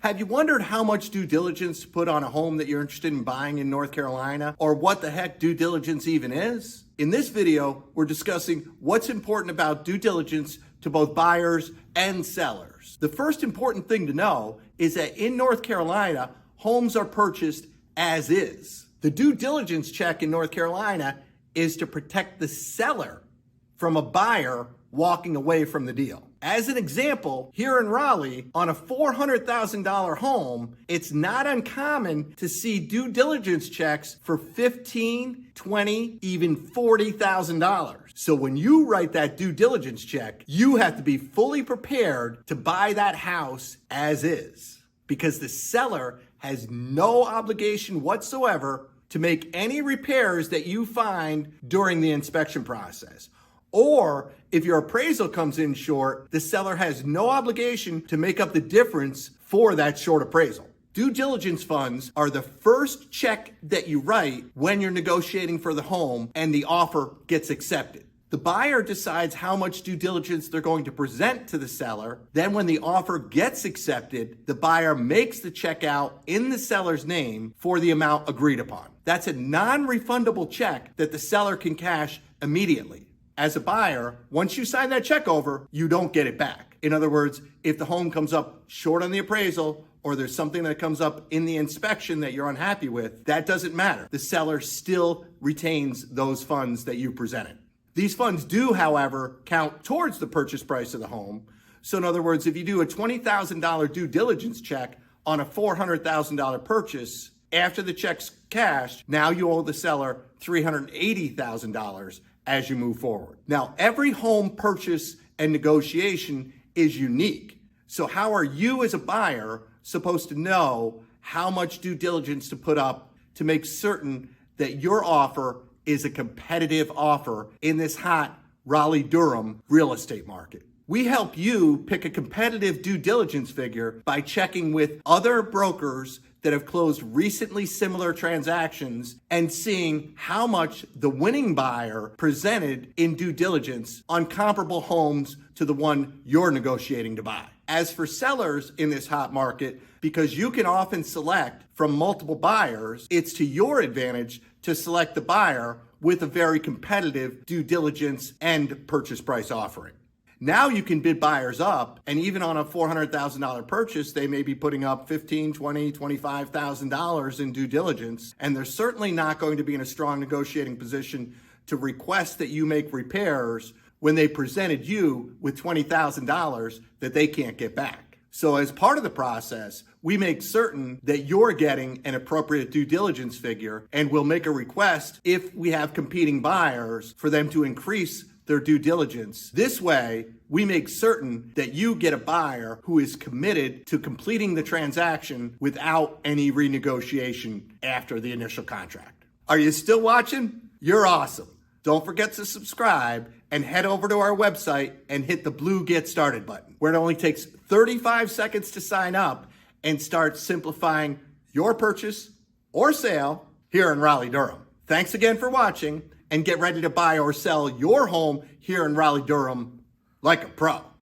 Have you wondered how much due diligence to put on a home that you're interested in buying in North Carolina, or what the heck due diligence even is? In this video, we're discussing what's important about due diligence to both buyers and sellers. The first important thing to know is that in North Carolina, homes are purchased as is. The due diligence check in North Carolina is to protect the seller from a buyer walking away from the deal. As an example, here in Raleigh, on a $400,000 home, it's not uncommon to see due diligence checks for $15,000, $20,000, even $40,000. So when you write that due diligence check, you have to be fully prepared to buy that house as is, because the seller has no obligation whatsoever to make any repairs that you find during the inspection process. Or if your appraisal comes in short, the seller has no obligation to make up the difference for that short appraisal. Due diligence funds are the first check that you write when you're negotiating for the home and the offer gets accepted. The buyer decides how much due diligence they're going to present to the seller. Then when the offer gets accepted, the buyer makes the check out in the seller's name for the amount agreed upon. That's a non-refundable check that the seller can cash immediately. As a buyer, once you sign that check over, you don't get it back. In other words, if the home comes up short on the appraisal, or there's something that comes up in the inspection that you're unhappy with, that doesn't matter. The seller still retains those funds that you presented. These funds do, however, count towards the purchase price of the home. So in other words, if you do a $20,000 due diligence check on a $400,000 purchase, after the check's cashed, now you owe the seller $380,000 as you move forward. Now, every home purchase and negotiation is unique. So how are you as a buyer supposed to know how much due diligence to put up to make certain that your offer is a competitive offer in this hot Raleigh-Durham real estate market? We help you pick a competitive due diligence figure by checking with other brokers that have closed recently similar transactions and seeing how much the winning buyer presented in due diligence on comparable homes to the one you're negotiating to buy. As for sellers in this hot market, because you can often select from multiple buyers, it's to your advantage to select the buyer with a very competitive due diligence and purchase price offering. Now you can bid buyers up, and even on a $400,000 purchase, they may be putting up $15,000, $20,000, $25,000 in due diligence, and they're certainly not going to be in a strong negotiating position to request that you make repairs when they presented you with $20,000 that they can't get back. So as part of the process, we make certain that you're getting an appropriate due diligence figure, and we'll make a request if we have competing buyers for them to increase their due diligence. This way, we make certain that you get a buyer who is committed to completing the transaction without any renegotiation after the initial contract. Are you still watching? You're awesome. Don't forget to subscribe and head over to our website and hit the blue Get Started button, where it only takes 35 seconds to sign up and start simplifying your purchase or sale here in Raleigh-Durham. Thanks again for watching, and get ready to buy or sell your home here in Raleigh-Durham like a pro.